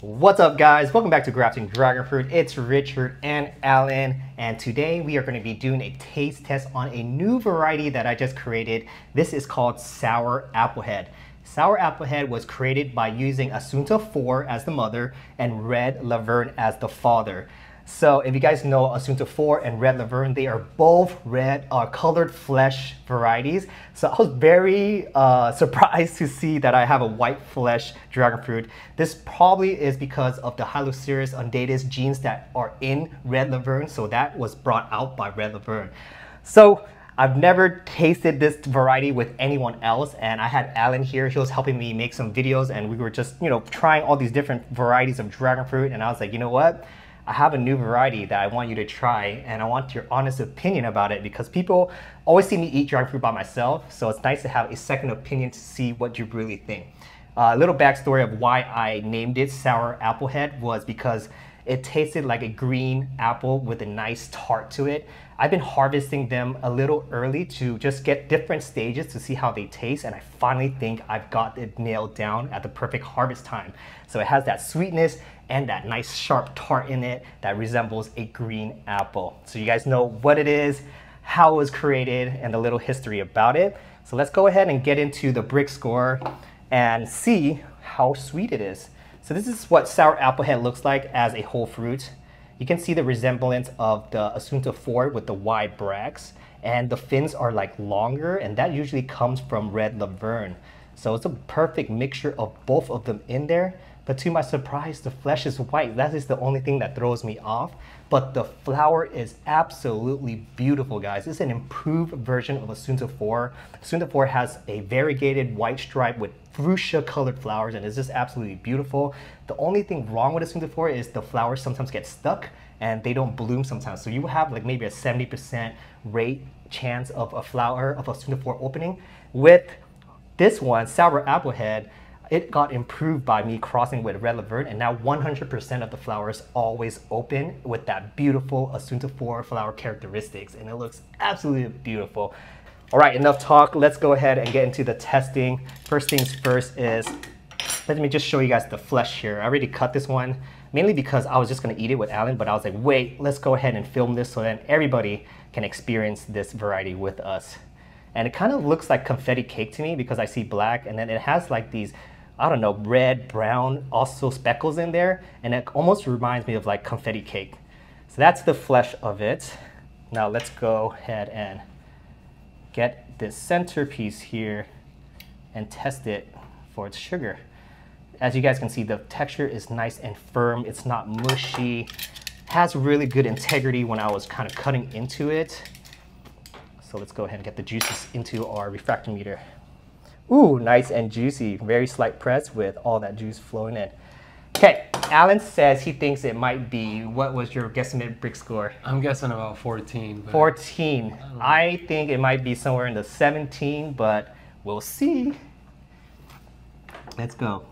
What's up, guys? Welcome back to Grafting Dragon Fruit. It's Richard and Alan, and today we are going to be doing a taste test on a new variety that I just created. This is called Sour Applehead. Sour Applehead was created by using Asunta 4 as the mother and Red Laverne as the father. So if you guys know Asunta 4 and Red Laverne, they are both red colored flesh varieties. So I was very surprised to see that I have a white flesh dragon fruit. This probably is because of the Hylocereus undatus genes that are in Red Laverne. So that was brought out by Red Laverne. So I've never tasted this variety with anyone else, and I had Alan here. He was helping me make some videos, and we were just, trying all these different varieties of dragon fruit. And I was like, you know what? I have a new variety that I want you to try, and I want your honest opinion about it because people always see me eat dragon fruit by myself, so it's nice to have a second opinion to see what you really think. A little backstory of why I named it Sour Applehead was because it tasted like a green apple with a nice tart to it. I've been harvesting them a little early to just get different stages to see how they taste, and I finally think I've got it nailed down at the perfect harvest time. So it has that sweetness and that nice sharp tart in it that resembles a green apple. So you guys know what it is, how it was created, and the little history about it. So let's go ahead and get into the brick score and see how sweet it is. So this is what Sour Applehead looks like as a whole fruit. You can see the resemblance of the Asunta 4 with the wide bracts, and the fins are like longer, and that usually comes from Red Laverne. So it's a perfect mixture of both of them in there. But to my surprise, the flesh is white. That is the only thing that throws me off. But the flower is absolutely beautiful, guys. It's an improved version of Asunta 4. Asunta 4 has a variegated white stripe with fuchsia colored flowers, and it's just absolutely beautiful. The only thing wrong with Asunta 4 is the flowers sometimes get stuck and they don't bloom sometimes. So you have like maybe a 70% rate chance of a flower of Asunta 4 opening. With this one, Sour Applehead, it got improved by me crossing with Red Laverne, and now 100% of the flowers always open with that beautiful Asunta 4 flower characteristics, and it looks absolutely beautiful. All right, enough talk. Let's go ahead and get into the testing. First things first is, let me just show you guys the flesh here. I already cut this one, mainly because I was just gonna eat it with Alan, but I was like, wait, let's go ahead and film this so that everybody can experience this variety with us. And it kind of looks like confetti cake to me because I see black, and then it has like these, I don't know, red, brown, also speckles in there, and it almost reminds me of like confetti cake. So that's the flesh of it. Now let's go ahead and get this centerpiece here and test it for its sugar. As you guys can see, the texture is nice and firm. It's not mushy. Has really good integrity when I was kind of cutting into it. So let's go ahead and get the juices into our refractometer. Ooh, nice and juicy. Very slight press with all that juice flowing in. Okay, Alan says he thinks it might be, what was your guesstimate brick score? I'm guessing about 14. 14. I think it might be somewhere in the 17, but we'll see. Let's go.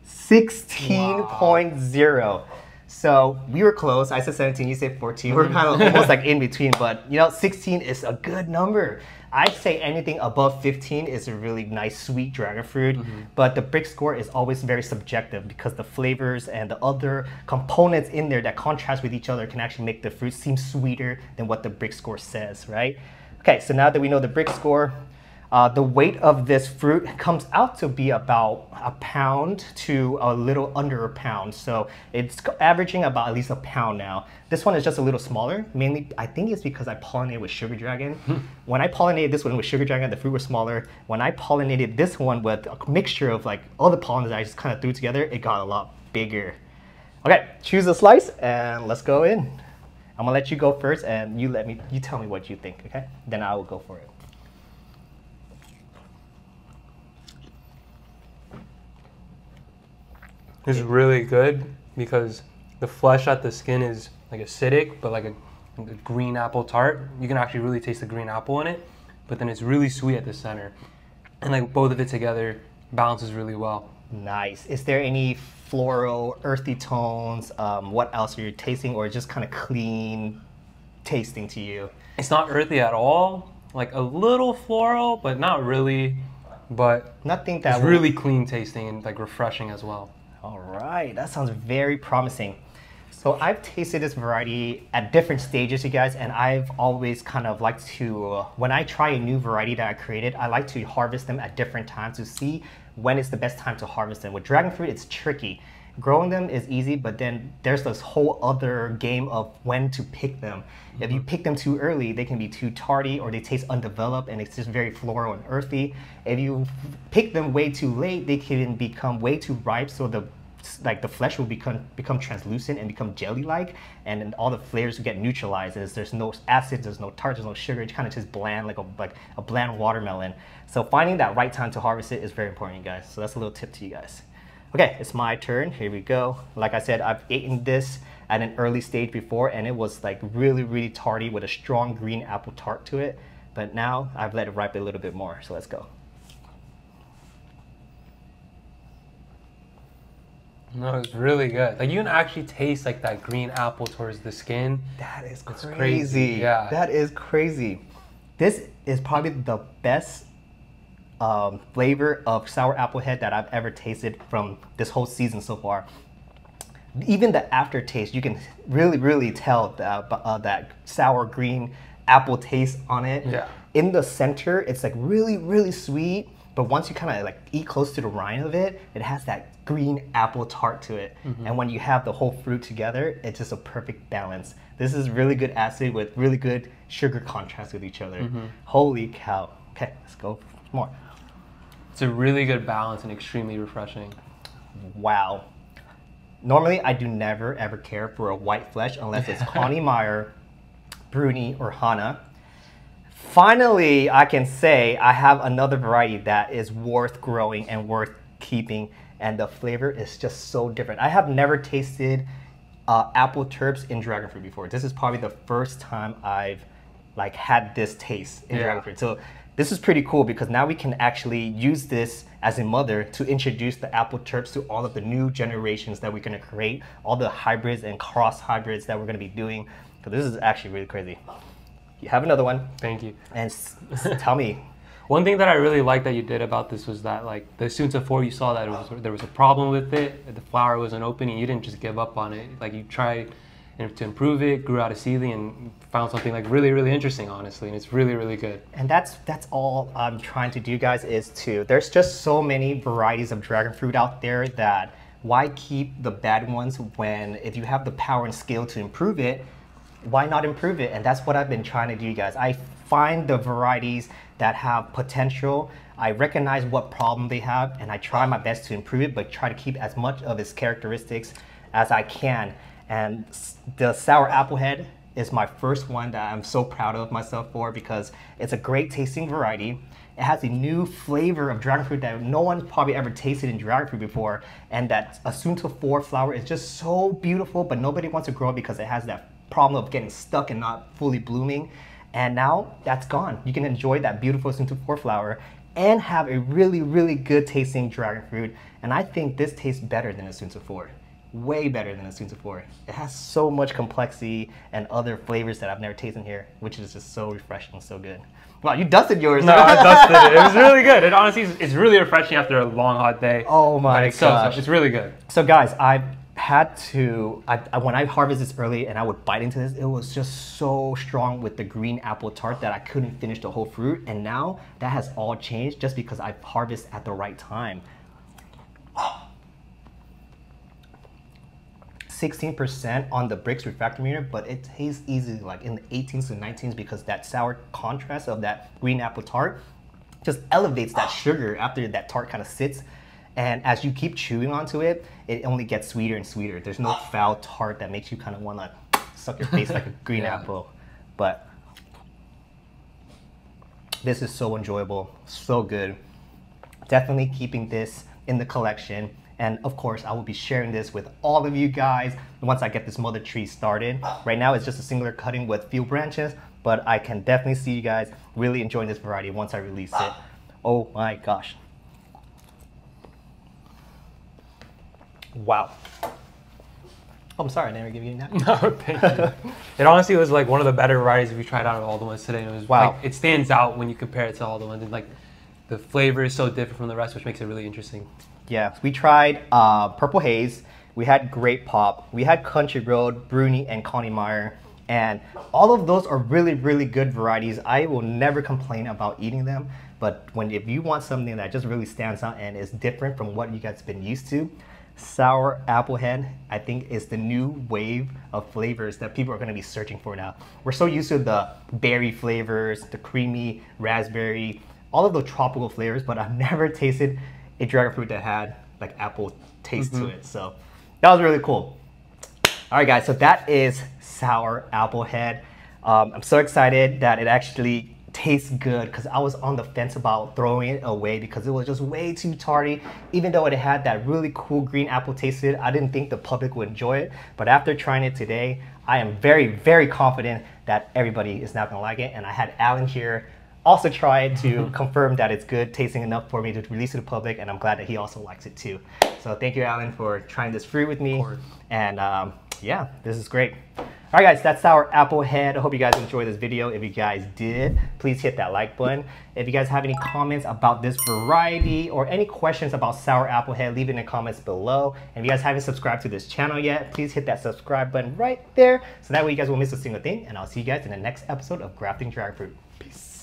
16.0. Wow. So we were close. I said 17, you said 14. We're kind of almost like in between, but 16 is a good number. I'd say anything above 15 is a really nice sweet dragon fruit, but the brick score is always very subjective because the flavors and the other components in there that contrast with each other can actually make the fruit seem sweeter than what the brick score says, right? Okay, so now that we know the brick score, the weight of this fruit comes out to be about a pound to a little under a pound. So it's averaging about at least a pound now. This one is just a little smaller. Mainly, I think it's because I pollinated with sugar dragon. When I pollinated this one with sugar dragon, the fruit was smaller. When I pollinated this one with a mixture of like all the pollens that I just kind of threw together, it got a lot bigger. Okay, choose a slice and let's go in. I'm gonna let you go first and you tell me what you think, okay? Then I will go for it. It's really good because the flesh at the skin is like acidic, but like a green apple tart. You can actually really taste the green apple in it, but then it's really sweet at the center. And like both of it together balances really well. Nice. Is there any floral, earthy tones? What else are you tasting, or just kind of clean tasting to you? It's not earthy at all. Like a little floral, but not really. But nothing that it's really clean tasting and like refreshing as well. All right, that sounds very promising. So I've tasted this variety at different stages, you guys, and I've always kind of liked to, when I try a new variety that I created, I like to harvest them at different times to see when is the best time to harvest them. With dragon fruit, it's tricky. Growing them is easy, but then there's this whole other game of when to pick them. If you pick them too early, they can be too tardy or they taste undeveloped and it's just very floral and earthy. If you pick them way too late, they can become way too ripe, so the flesh will become translucent and become jelly-like, and then all the flavors will get neutralized as there's no acid, there's no tart, there's no sugar. It's kind of just bland, like a bland watermelon. So finding that right time to harvest it is very important, you guys. So that's a little tip to you guys. Okay, it's my turn. Here we go. Like I said, I've eaten this at an early stage before, and it was like really, really tarty with a strong green apple tart to it. But now I've let it ripen a little bit more. So let's go. No, it's really good. Like you can actually taste like that green apple towards the skin. That is crazy. Crazy. Yeah. That is crazy. This is probably the best flavor of sour applehead that I've ever tasted from this whole season so far. Even the aftertaste, you can really, really tell that sour green apple taste on it. Yeah. In the center, it's like really, really sweet. But once you kind of like eat close to the rind of it, it has that green apple tart to it. And when you have the whole fruit together, it's just a perfect balance. This is really good acid with really good sugar contrast with each other. Holy cow. Okay, let's go for more. It's a really good balance and extremely refreshing. Wow. Normally, I do never ever care for a white flesh unless it's Connie Meyer, Bruni, or Hana. Finally, I can say I have another variety that is worth growing and worth keeping, and the flavor is just so different. I have never tasted apple terps in dragon fruit before. This is probably the first time I've like had this taste in dragon fruit. So this is pretty cool because now we can actually use this as a mother to introduce the apple terps to all of the new generations that we're going to create, all the hybrids and cross hybrids that we're going to be doing. So this is actually really crazy. You have another one. Thank you. And tell me. One thing that I really liked that you did about this was that like the Asunta 4, you saw that there was a problem with it. The flower wasn't opening. You didn't just give up on it. Like you tried to improve it, grew out a seedling, and found something like really, really interesting, honestly. And it's really, really good. And that's all I'm trying to do, guys, is there's just so many varieties of dragon fruit out there that why keep the bad ones when if you have the power and skill to improve it, why not improve it? And that's what I've been trying to do, guys. I find the varieties that have potential. I recognize what problem they have, and I try my best to improve it, but try to keep as much of its characteristics as I can. And the sour applehead is my first one that I'm so proud of myself for because it's a great tasting variety. It has a new flavor of dragon fruit that no one's probably ever tasted in dragon fruit before. And that Asunta 4 flower is just so beautiful, but nobody wants to grow it because it has that problem of getting stuck and not fully blooming. And now that's gone. You can enjoy that beautiful Asunta 4 flower and have a really, really good tasting dragon fruit. And I think this tastes better than Asunta 4. Way better than Asunta 4. It has so much complexity and other flavors that I've never tasted here, which is just so refreshing, so good. Wow, you dusted yours. No, I dusted it. It was really good. It honestly it's really refreshing after a long, hot day. Oh my gosh. It's really good. So guys, I've had to, when I harvest this early and I would bite into this, it was just so strong with the green apple tart that I couldn't finish the whole fruit. And now that has all changed just because I harvest at the right time. 16% on the Brix refractometer, but it tastes easily like in the 18s to 19s because that sour contrast of that green apple tart just elevates that sugar after that tart kind of sits. And as you keep chewing onto it, it only gets sweeter and sweeter. There's no foul tart that makes you kind of want to suck your face like a green apple. But this is so enjoyable, so good. Definitely keeping this in the collection. And of course, I will be sharing this with all of you guys once I get this mother tree started. Right now, it's just a singular cutting with few branches, but I can definitely see you guys really enjoying this variety once I release it. Oh my gosh. Wow. Oh, I'm sorry, I never give you that. No, thank you. It honestly was like one of the better varieties we tried out of all the ones today. It was wow. Like, it stands out when you compare it to all the ones. And like the flavor is so different from the rest, which makes it really interesting. Yeah, we tried Purple Haze, we had Grape Pop, we had Country Road, Bruni, and Connie Meyer. And all of those are really, really good varieties. I will never complain about eating them. But if you want something that just really stands out and is different from what you guys have been used to, Sour Applehead, I think, is the new wave of flavors that people are going to be searching for now. We're so used to the berry flavors, the creamy raspberry, all of the tropical flavors, but I've never tasted a dragon fruit that had like apple taste to it. So that was really cool. All right, guys, so that is Sour Applehead. I'm so excited that it actually tastes good because I was on the fence about throwing it away because it was just way too tardy. Even though it had that really cool green apple taste to it, I didn't think the public would enjoy it. But after trying it today, I am very, very confident that everybody is not gonna like it. And I had Alan here also try it to confirm that it's good, tasting enough for me to release to the public, and I'm glad that he also likes it too. So thank you, Alan, for trying this fruit with me. And yeah, this is great. All right, guys, that's Sour Applehead. I hope you guys enjoyed this video. If you guys did, please hit that like button. If you guys have any comments about this variety or any questions about Sour Applehead, leave it in the comments below. And if you guys haven't subscribed to this channel yet, please hit that subscribe button right there so that way you guys won't miss a single thing. And I'll see you guys in the next episode of Grafting Dragon Fruit. Peace.